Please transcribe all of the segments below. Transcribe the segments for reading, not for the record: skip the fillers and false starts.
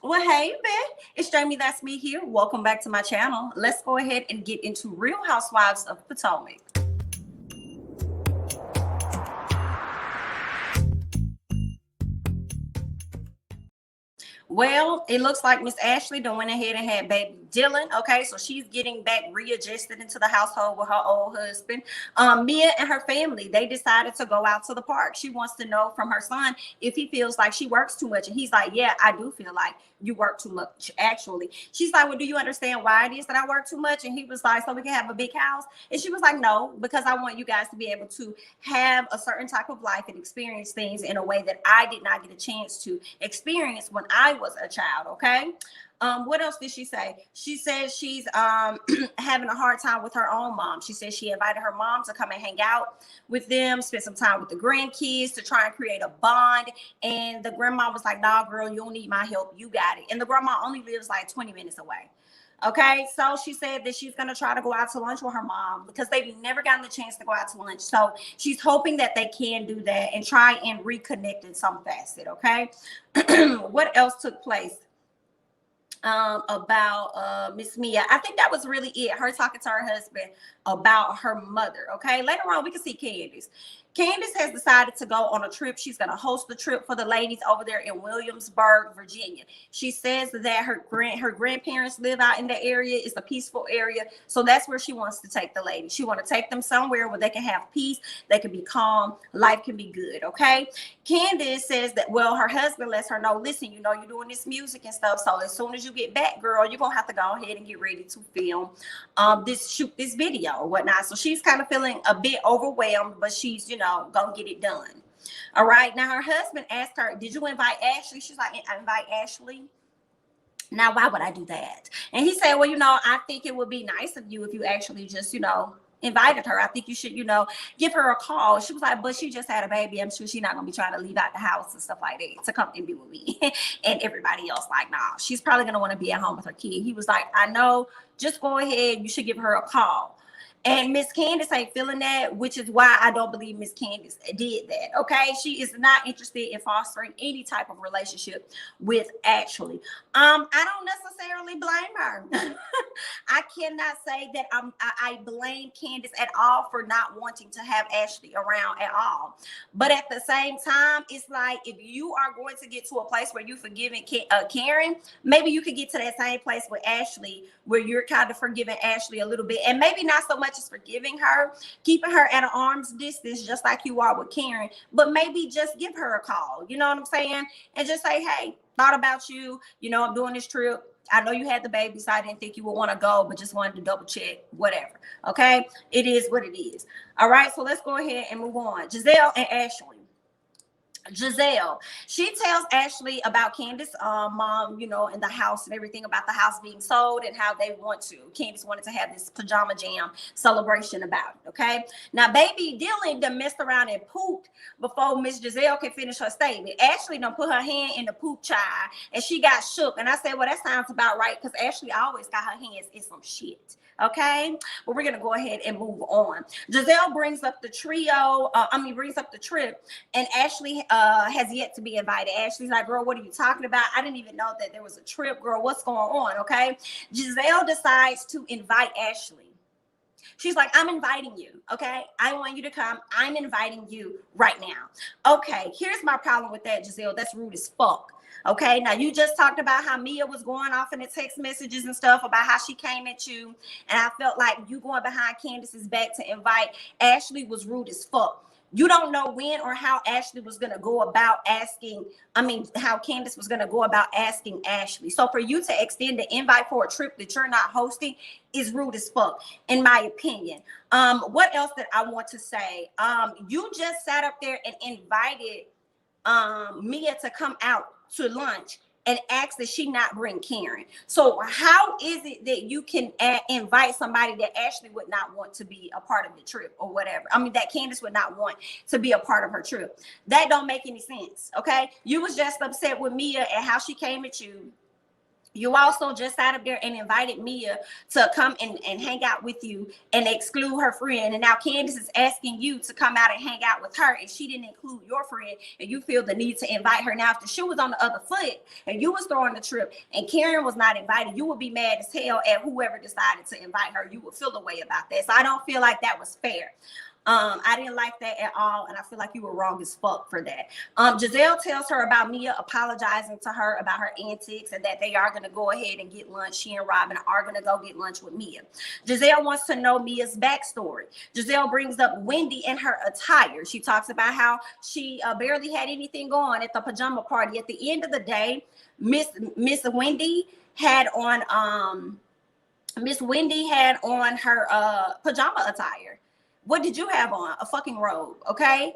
Well, hey, man, it's Jamie. That's me here. Welcome back to my channel. Let's go ahead and get into Real Housewives of Potomac. Well, it looks like Miss Ashley done went ahead and had baby Dylan. Okay, so she's getting back readjusted into the household with her old husband. Mia and her family, they decided to go out to the park. She wants to know from her son if he feels like she works too much. And he's like, yeah, I do feel like you work too much, actually. She's like, well, do you understand why it is that I work too much? And he was like, so we can have a big house. And she was like, no, because I want you guys to be able to have a certain type of life and experience things in a way that I did not get a chance to experience when I was a child. Okay. What else did she say? She said she's having a hard time with her own mom. She said she invited her mom to come and hang out with them, spend some time with the grandkids to try and create a bond. And the grandma was like, nah, girl, you don't need my help. You got it. And the grandma only lives like 20 minutes away. Okay, so she said that she's going to try to go out to lunch with her mom because they've never gotten the chance to go out to lunch. So she's hoping that they can do that and try and reconnect in some facet. Okay, what else took place? About Miss Mia. I think that was really it. Her talking to her husband about her mother. Okay, later on we can see Candiace. Candiace has decided to go on a trip. She's going to host the trip for the ladies over there in Williamsburg, Virginia. She says that her grandparents live out in the area. It's a peaceful area. So that's where she wants to take the ladies. She wants to take them somewhere where they can have peace. They can be calm. Life can be good. Okay. Candiace says that, well, her husband lets her know, listen, you know, you're doing this music and stuff. So as soon as you get back, girl, you're going to have to go ahead and get ready to film shoot this video or whatnot. So she's kind of feeling a bit overwhelmed, but she's, you know, gonna get it done. All right. Now her husband asked her, did you invite Ashley? She's like, I invite Ashley. Now, why would I do that? And he said, well, you know, I think it would be nice of you if you actually just, you know, invited her. I think you should, you know, give her a call. She was like, but she just had a baby. I'm sure she's not gonna be trying to leave out the house and stuff like that to come and be with me. And everybody else like, nah, she's probably gonna want to be at home with her kid. He was like, I know, just go ahead. You should give her a call. And Miss Candiace ain't feeling that, which is why I don't believe Miss Candiace did that. Okay, she is not interested in fostering any type of relationship with Ashley. I don't necessarily blame her. I cannot say that I blame Candiace at all for not wanting to have Ashley around at all. But at the same time, it's like if you are going to get to a place where you're forgiving Karen, maybe you could get to that same place with Ashley where you're kind of forgiving Ashley a little bit, and maybe not so much as forgiving her, keeping her at an arm's distance, just like you are with Karen, but maybe just give her a call. You know what I'm saying? And just say, hey, thought about you. You know, I'm doing this trip. I know you had the baby, so I didn't think you would want to go, but just wanted to double check, whatever. Okay, it is what it is. All right, so let's go ahead and move on. Gizelle and Ashley. Gizelle, she tells Ashley about Candiace's mom, you know, and the house and everything about the house being sold and how they want to. Candiace wanted to have this pajama jam celebration about it, okay? Now, baby Dylan done messed around and pooped before Miss Gizelle can finish her statement. Ashley done put her hand in the poop child, and she got shook. And I said, well, that sounds about right, because Ashley always got her hands in some shit. Okay, but we're gonna go ahead and move on. Gizelle brings up the brings up the trip, and Ashley has yet to be invited. Ashley's like, girl, what are you talking about? I didn't even know that there was a trip, girl. What's going on? Okay, Gizelle decides to invite Ashley. She's like, I'm inviting you. Okay, I want you to come. I'm inviting you right now. Okay, here's my problem with that, Gizelle. That's rude as fuck. Okay, now you just talked about how Mia was going off in the text messages and stuff about how she came at you, and I felt like you going behind Candiace's back to invite Ashley was rude as fuck. You don't know when or how Ashley was going to go about how Candiace was going to go about asking Ashley. So for you to extend the invite for a trip that you're not hosting is rude as fuck, in my opinion. What else did I want to say? You just sat up there and invited Mia to come out to lunch and ask that she not bring Karen. So how is it that you can invite somebody that Ashley would not want to be a part of the trip or whatever? I mean, that Candiace would not want to be a part of her trip. That don't make any sense, okay? You was just upset with Mia and how she came at you You also just sat up there and invited Mia to come and hang out with you and exclude her friend. And now Candiace is asking you to come out and hang out with her, and she didn't include your friend, and you feel the need to invite her. Now, if the shoe was on the other foot and you was throwing the trip and Karen was not invited, you would be mad as hell at whoever decided to invite her. You would feel a way about that. So I don't feel like that was fair. I didn't like that at all, and I feel like you were wrong as fuck for that. Gizelle tells her about Mia apologizing to her about her antics and that they are going to go ahead and get lunch. She and Robyn are going to go get lunch with Mia. Gizelle wants to know Mia's backstory. Gizelle brings up Wendy and her attire. She talks about how she barely had anything on at the pajama party. At the end of the day, Miss Wendy had on her pajama attire. What did you have on? A fucking robe, okay?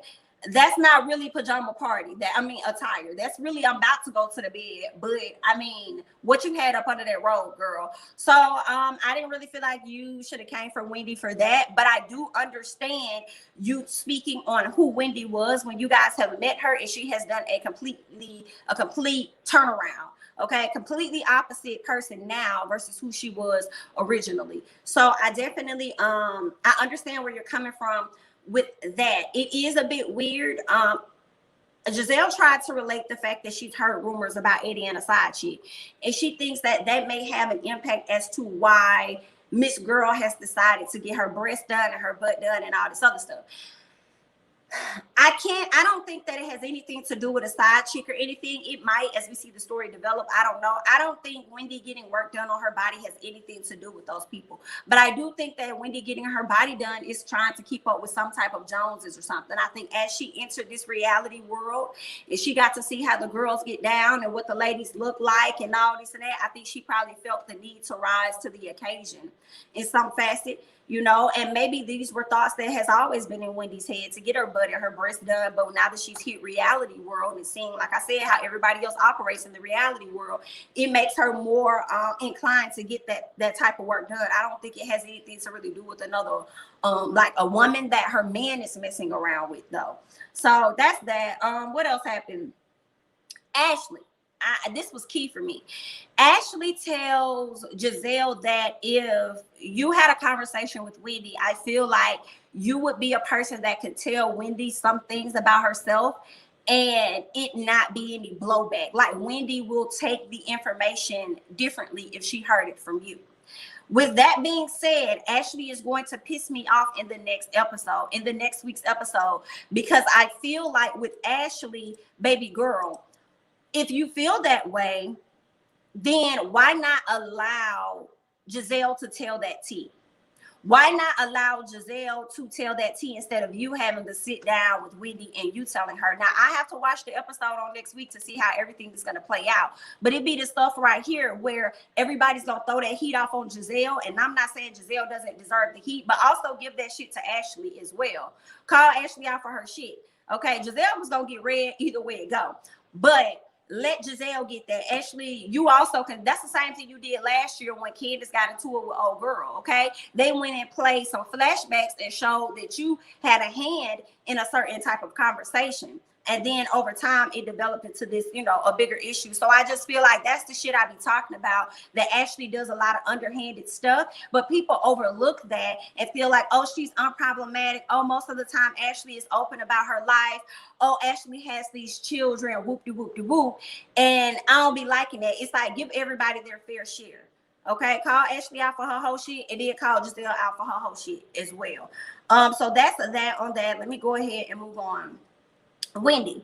That's not really pajama party. Attire. That's really, I'm about to go to the bed. But I mean, what you had up under that robe, girl. So I didn't really feel like you should have came for Wendy for that. But I do understand you speaking on who Wendy was when you guys have met her, and she has done a complete turnaround. Okay, completely opposite person now versus who she was originally. So I definitely I understand where you're coming from with that. It is a bit weird. Gizelle tried to relate the fact that she's heard rumors about Eddie and a side chick, and she thinks that may have an impact as to why Miss Girl has decided to get her breasts done and her butt done and all this other stuff. I don't think that it has anything to do with a side chick or anything. It might, as we see the story develop. I don't know. I don't think Wendy getting work done on her body has anything to do with those people. But I do think that Wendy getting her body done is trying to keep up with some type of Joneses or something. I think as she entered this reality world and she got to see how the girls get down and what the ladies look like and all this and that, I think she probably felt the need to rise to the occasion in some facet. You know, and maybe these were thoughts that has always been in Wendy's head to get her butt and her breast done. But now that she's hit reality world and seeing, like I said, how everybody else operates in the reality world, it makes her more inclined to get that type of work done. I don't think it has anything to really do with another, like a woman that her man is messing around with, though. So that's that. What else happened? Ashley. This was key for me. Ashley tells Gizelle that if you had a conversation with Wendy, I feel like you would be a person that could tell Wendy some things about herself and it not be any blowback. Like Wendy will take the information differently if she heard it from you. With that being said, Ashley is going to piss me off in the next week's episode, because I feel like with Ashley, baby girl, if you feel that way, then why not allow Gizelle to tell that tea? Why not allow Gizelle to tell that tea instead of you having to sit down with Wendy and you telling her? Now, I have to watch the episode on next week to see how everything is going to play out. But it be the stuff right here where everybody's going to throw that heat off on Gizelle. And I'm not saying Gizelle doesn't deserve the heat, but also give that shit to Ashley as well. Call Ashley out for her shit. Okay, Gizelle was going to get red either way it go. But let Gizelle get that. Ashley, you also can. That's the same thing you did last year when Candiace got into it with old girl. Okay, they went and played some flashbacks and showed that you had a hand in a certain type of conversation. And then over time, it developed into this, a bigger issue. So I just feel like that's the shit I be talking about, that Ashley does a lot of underhanded stuff, but people overlook that and feel like, oh, she's unproblematic. Oh, most of the time, Ashley is open about her life. Oh, Ashley has these children, whoop-de-whoop-de-whoop. And I don't be liking that. It's like, give everybody their fair share. Okay, call Ashley out for her whole shit, and then call Gizelle out for her whole shit as well. So that's that on that. Let me go ahead and move on. Wendy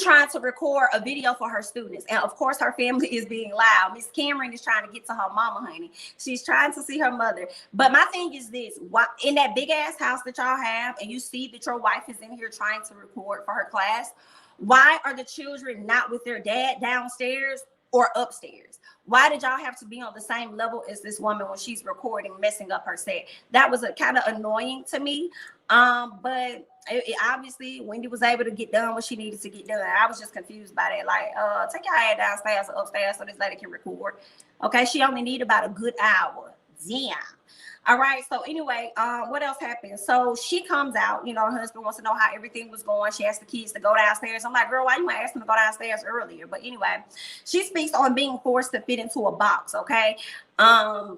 trying to record a video for her students, and of course her family is being loud. Miss Cameron is trying to get to her mama, honey. She's trying to see her mother. But my thing is this: why, in that big ass house that y'all have, and you see that your wife is in here trying to record for her class, why are the children not with their dad downstairs or upstairs? Why did y'all have to be on the same level as this woman when she's recording, messing up her set? That was a kind of annoying to me. But it obviously Wendy was able to get done what she needed to get done. I was just confused by that. Like, take your head downstairs or upstairs so this lady can record. Okay, she only need about a good hour. Damn. All right. So anyway, what else happened? So she comes out, you know, her husband wants to know how everything was going. She asked the kids to go downstairs. I'm like, girl, why you ask them to go downstairs earlier? But anyway, she speaks on being forced to fit into a box. Okay.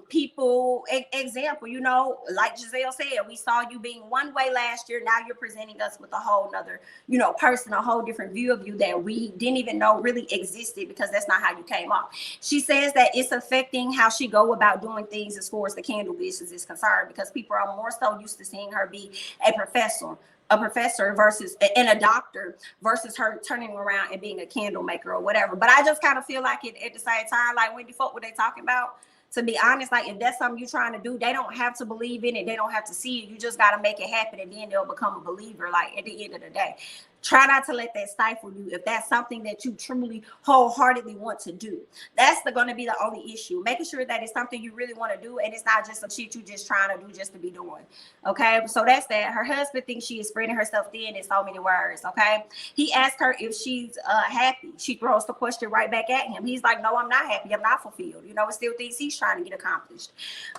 People, example, you know, like Gizelle said, we saw you being one way last year. Now you're presenting us with a whole nother, you know, person, a whole different view of you that we didn't even know really existed, because that's not how you came off. She says that it's affecting how she go about doing things as far as the candle business is concerned, because people are more so used to seeing her be a professor versus and a doctor versus her turning around and being a candle maker or whatever. But I just kind of feel like it at the same time, like, Wendy, fuck what they talking about. To be honest, like, if that's something you're trying to do, they don't have to believe in it. They don't have to see it. You just got to make it happen, and then they'll become a believer, like, at the end of the day. Try not to let that stifle you if that's something that you truly wholeheartedly want to do. That's going to be the only issue. Making sure that it's something you really want to do, and it's not just some shit you just trying to do just to be doing. Okay, so that's that. Her husband thinks she is spreading herself thin in so many words. Okay, he asked her if she's happy. She throws the question right back at him. He's like, no, I'm not happy. I'm not fulfilled. You know, it still thinks he's trying to get accomplished.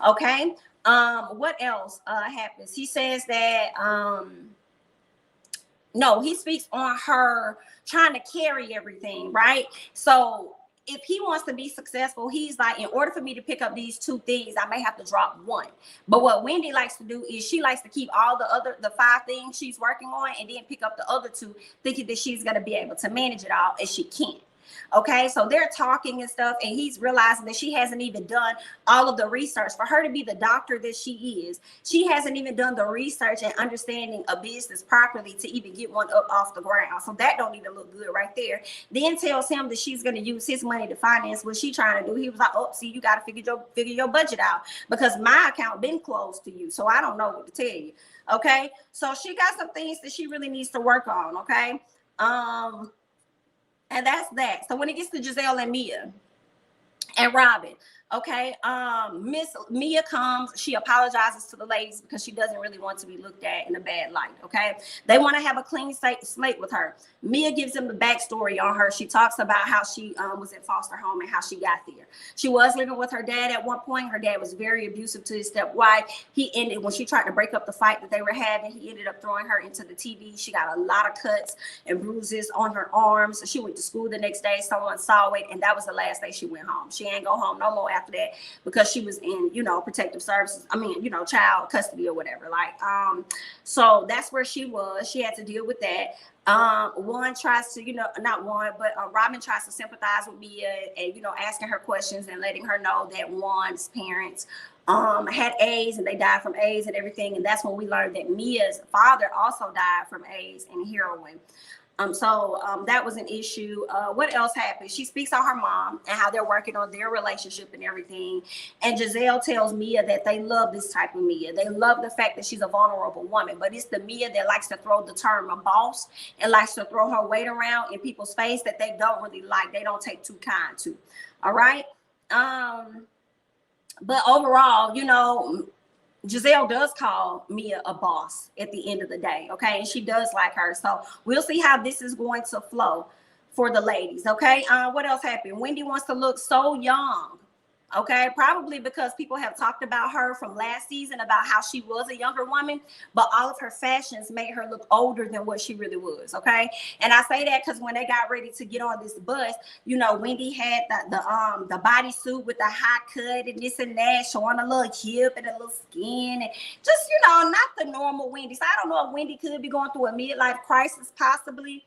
Okay, what else happens? He says that no, he speaks on her trying to carry everything, right? So if he wants to be successful, he's like, in order for me to pick up these two things, I may have to drop one. But what Wendy likes to do is she likes to keep all the 5 things she's working on and then pick up the other 2, thinking that she's going to be able to manage it all, and she can't. Okay, so they're talking and stuff, and he's realizing that she hasn't even done all of the research. For her to be the doctor that she is, she hasn't even done the research and understanding a business properly to even get one up off the ground. So that don't even look good right there. Then tells him that she's going to use his money to finance what she's trying to do. He was like, oh, see, you got to figure your budget out, because my account been closed to you, so I don't know what to tell you. Okay, so she got some things that she really needs to work on. Okay, and that's that. So when it gets to Gizelle and Mia and Robyn, okay, Miss Mia comes, she apologizes to the ladies because she doesn't really want to be looked at in a bad light. Okay, they want to have a clean slate with her. Mia gives them the backstory on her. She talks about how she was in foster home and how she got there. She was living with her dad at one point. Her dad was very abusive to his stepwife. He ended, when she tried to break up the fight that they were having, he ended up throwing her into the TV. She got a lot of cuts and bruises on her arms. She went to school the next day. Someone saw it, and that was the last day she went home. She ain't go home no more after that, because she was in, you know, protective services. I mean, you know, child custody or whatever. Like, so that's where she was. She had to deal with that. One tries to, you know, not one, but Robyn tries to sympathize with Mia and, you know, asking her questions and letting her know that Juan's parents had AIDS and they died from AIDS and everything. And that's when we learned that Mia's father also died from AIDS and heroin. So that was an issue. What else happened? She speaks on her mom and how they're working on their relationship and everything. And Gizelle tells Mia that they love this type of Mia. They love the fact that she's a vulnerable woman, but it's the Mia that likes to throw the term a boss and likes to throw her weight around in people's face that they don't really like. They don't take too kind to. All right. But overall, you know, Gizelle does call Mia a boss at the end of the day, okay? And she does like her. So we'll see how this is going to flow for the ladies, okay? What else happened? Wendy wants to look so young, okay? Probably because people have talked about her from last season about how she was a younger woman, but all of her fashions made her look older than what she really was, okay? And I say that because when they got ready to get on this bus, you know, Wendy had the bodysuit with the high cut and this and that, showing a little hip and a little skin, and just, you know, not the normal Wendy. So I don't know if Wendy could be going through a midlife crisis possibly,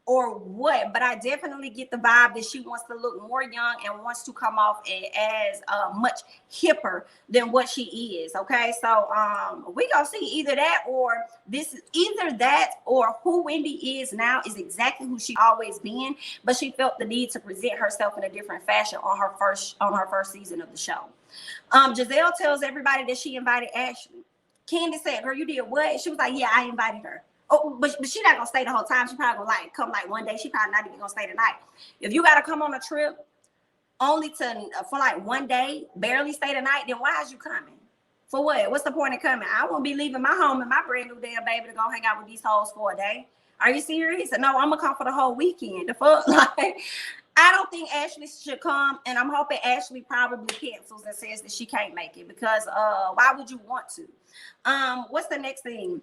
or what, but I definitely get the vibe that she wants to look more young and wants to come off as much hipper than what she is. Okay, so we gonna see either that or who Wendy is now is exactly who she always been, but she felt the need to present herself in a different fashion on her first season of the show. Gizelle tells everybody that she invited Ashley. Candiace said, "Girl, you did what?" She was like, "Yeah, I invited her." Oh, but she not gonna stay the whole time. She probably gonna like come like one day. She probably not even gonna stay the night. If you gotta come on a trip only to for like one day, barely stay the night, then why is you coming? For what? What's the point of coming? I won't be leaving my home and my brand new damn baby to go hang out with these hoes for a day. Are you serious? No, I'm gonna come for the whole weekend. The fuck, like, I don't think Ashley should come, and I'm hoping Ashley probably cancels and says that she can't make it, because why would you want to? What's the next thing?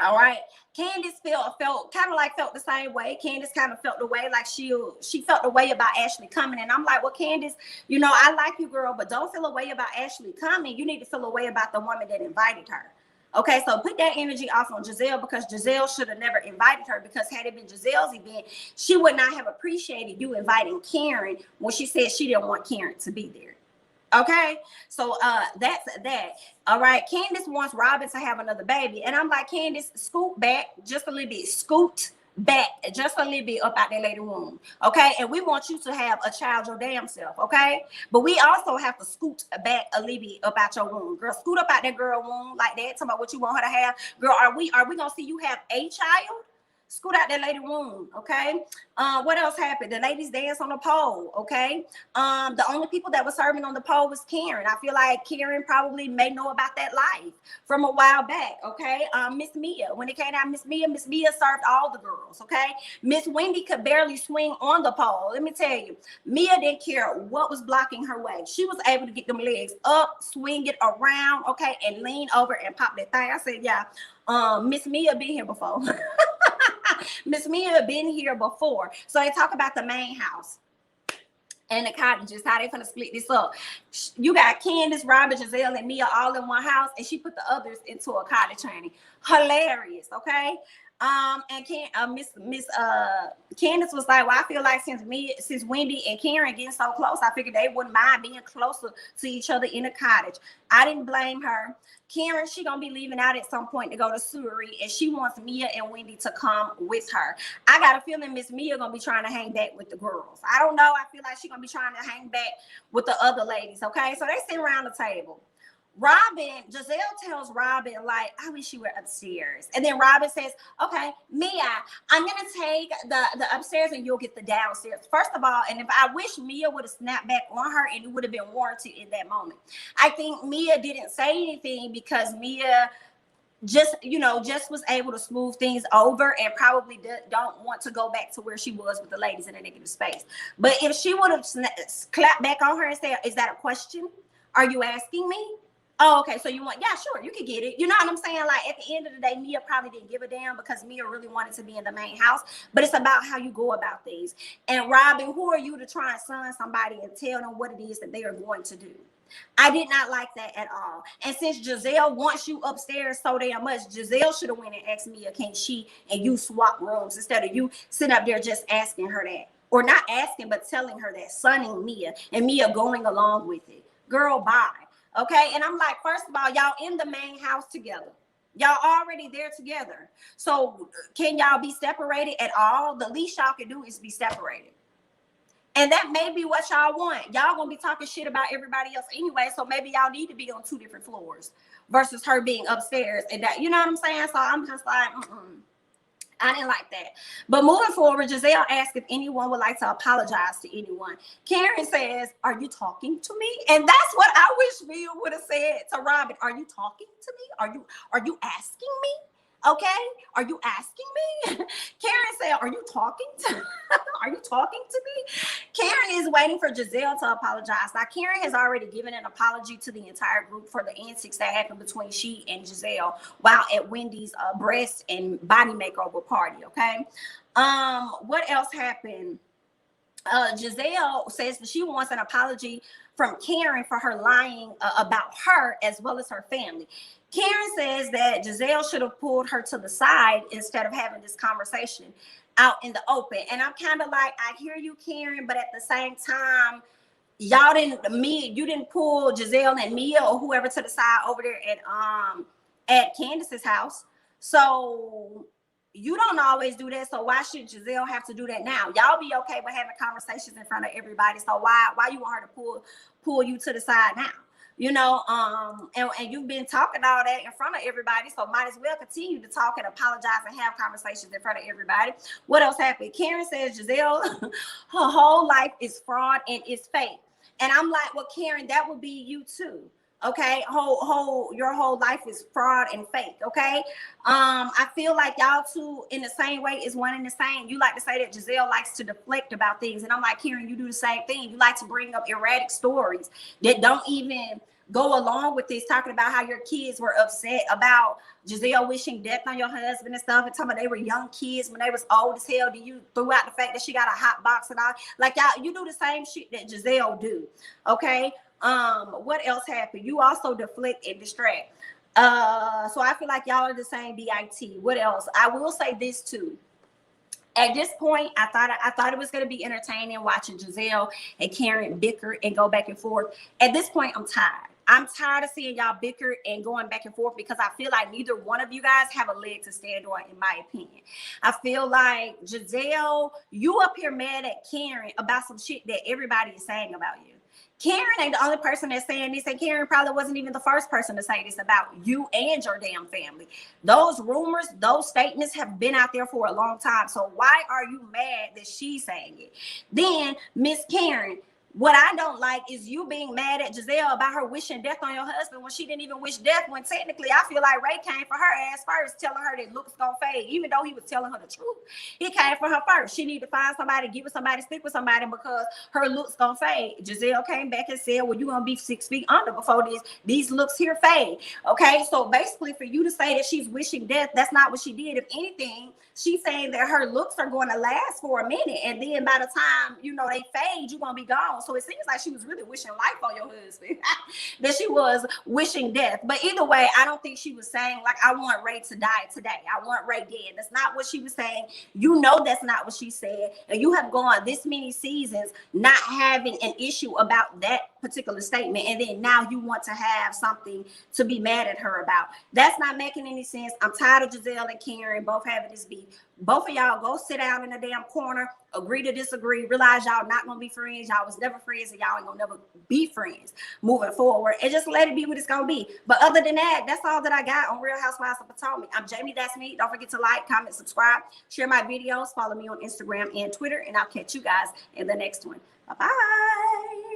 All right, Candiace felt the same way. Candiace kind of felt the way, like she felt the way about Ashley coming, and I'm like, well, Candiace, you know, I like you, girl, but don't feel a way about Ashley coming. You need to feel a way about the woman that invited her. Okay, so put that energy off on Gizelle, because Gizelle should have never invited her, because had it been Gizelle's event, she would not have appreciated you inviting Karen when she said she didn't want Karen to be there. Okay, so that's that. All right, Candiace wants Robyn to have another baby, and I'm like, Candiace, scoot back just a little bit, scoot back just a little bit up out that lady womb. Okay, and we want you to have a child your damn self. Okay, but we also have to scoot back a little bit up out your womb, girl. Scoot up out that girl womb like that. Talking about what you want her to have, girl. Are we gonna see you have a child? Scoot out that lady womb, okay? What else happened? The ladies dance on the pole, okay? The only people that were serving on the pole was Karen. I feel like Karen probably may know about that life from a while back, okay? Miss Mia, when it came out, Miss Mia served all the girls, okay? Miss Wendy could barely swing on the pole. Let me tell you, Mia didn't care what was blocking her way. She was able to get them legs up, swing it around, okay, and lean over and pop that thing. I said, yeah, Miss Mia been here before. Miss Mia been here before. So they talk about the main house and the cottages, how they gonna split this up. You got Candiace, Robyn, Gizelle, and Mia all in one house, and she put the others into a cottage, honey. Hilarious, okay? And Candiace was like, well, I feel like since Wendy and Karen getting so close, I figured they wouldn't mind being closer to each other in a cottage. I didn't blame her. Karen, she gonna be leaving out at some point to go to Surrey, and she wants Mia and Wendy to come with her. I got a feeling Miss Mia gonna be trying to hang back with the girls. I don't know. I feel like she gonna be trying to hang back with the other ladies. Okay, so they sit around the table. Gizelle tells Robyn, like, I wish you were upstairs. And then Robyn says, okay, Mia, I'm going to take the upstairs and you'll get the downstairs. First of all, and if I wish Mia would have snapped back on her and it would have been warranted in that moment. I think Mia didn't say anything because Mia just was able to smooth things over and probably don't want to go back to where she was with the ladies in a negative space. But if she would have clapped back on her and said, is that a question? Are you asking me? Oh, okay. So you want, yeah, sure, you can get it. You know what I'm saying? Like at the end of the day, Mia probably didn't give a damn because Mia really wanted to be in the main house. But it's about how you go about things. And Robyn, who are you to try and son somebody and tell them what it is that they are going to do? I did not like that at all. And since Gizelle wants you upstairs so damn much, Gizelle should have went and asked Mia, can she and you swap rooms instead of you sitting up there just asking her that. Or not asking, but telling her that, sonning Mia, and Mia going along with it. Girl, bye. Okay, and I'm like, first of all, y'all in the main house together. Y'all already there together. So can y'all be separated at all? The least y'all can do is be separated. And that may be what y'all want. Y'all gonna be talking shit about everybody else anyway, so maybe y'all need to be on 2 different floors versus her being upstairs. And that, you know what I'm saying? So I'm just like, I didn't like that. But moving forward, Gizelle asked if anyone would like to apologize to anyone. Karen says, are you talking to me? And that's what I wish Mia would have said to Robyn. Are you talking to me? Are you asking me? Okay? Are you asking me? Karen said, are you talking to me? Karen is waiting for Gizelle to apologize. Now, Karen has already given an apology to the entire group for the antics that happened between she and Gizelle while at Wendy's breast and body makeover party, okay? What else happened? Gizelle says that she wants an apology from Karen for her lying about her as well as her family. Karen says that Gizelle should have pulled her to the side instead of having this conversation out in the open. And I'm kind of like, I hear you, Karen, but at the same time, you didn't pull Gizelle and Mia or whoever to the side over there at Candiace's house. So you don't always do that. So why should Gizelle have to do that now? Y'all be okay with having conversations in front of everybody. So why you want her to pull you to the side now? You know, and you've been talking all that in front of everybody, so might as well continue to talk and apologize and have conversations in front of everybody. What else happened? Karen says Gizelle, her whole life is fraud and it's fake. And I'm like, well, Karen, that would be you too. Okay, your whole life is fraud and fake. Okay, I feel like y'all two in the same way is one and the same. You like to say that Gizelle likes to deflect about things, and I'm like, Karen, you do the same thing. You like to bring up erratic stories that don't even go along with this, talking about how your kids were upset about Gizelle wishing death on your husband and stuff, and talking about they were young kids when they was old as hell. Do you threw out the fact that she got a hot box and all? Like, y'all, you do the same shit that Gizelle do. Okay. What else happened? You also deflect and distract. So I feel like y'all are the same BIT. What else? I will say this too. At this point, I thought it was going to be entertaining watching Gizelle and Karen bicker and go back and forth. At this point, I'm tired. I'm tired of seeing y'all bicker and going back and forth, because I feel like neither one of you guys have a leg to stand on, in my opinion. I feel like, Gizelle, you up here mad at Karen about some shit that everybody is saying about you. Karen ain't the only person that's saying this, and Karen probably wasn't even the first person to say this about you and your damn family. Those rumors, those statements have been out there for a long time. So why are you mad that she's saying it? Then, Miss Karen, what I don't like is you being mad at Gizelle about her wishing death on your husband when she didn't even wish death, when technically I feel like Ray came for her ass first, telling her that looks gonna fade, even though he was telling her the truth. He came for her first. She needed to find somebody, give with somebody, stick with somebody, because her looks gonna fade. Gizelle came back and said, well, you're gonna be 6 feet under before these looks here fade. Okay, so basically for you to say that she's wishing death, that's not what she did. If anything, she's saying that her looks are going to last for a minute, and then by the time, you know, they fade, you're gonna be gone. So it seems like she was really wishing life on your husband that she was wishing death. But either way, I don't think she was saying, like, I want Ray to die today, I want Ray dead. That's not what she was saying. You know that's not what she said, and you have gone this many seasons not having an issue about that particular statement, and then now you want to have something to be mad at her about. That's not making any sense. I'm tired of Gizelle and Karen both having this beef. Both of y'all go sit down in a damn corner, agree to disagree, realize y'all not gonna be friends, y'all was never friends, and y'all ain't gonna never be friends moving forward, and just let it be what it's gonna be. But other than that, that's all that I got on Real Housewives of Potomac. I'm Jamie, that's me. Don't forget to like, comment, subscribe, share my videos, follow me on Instagram and Twitter, and I'll catch you guys in the next one. Bye-bye.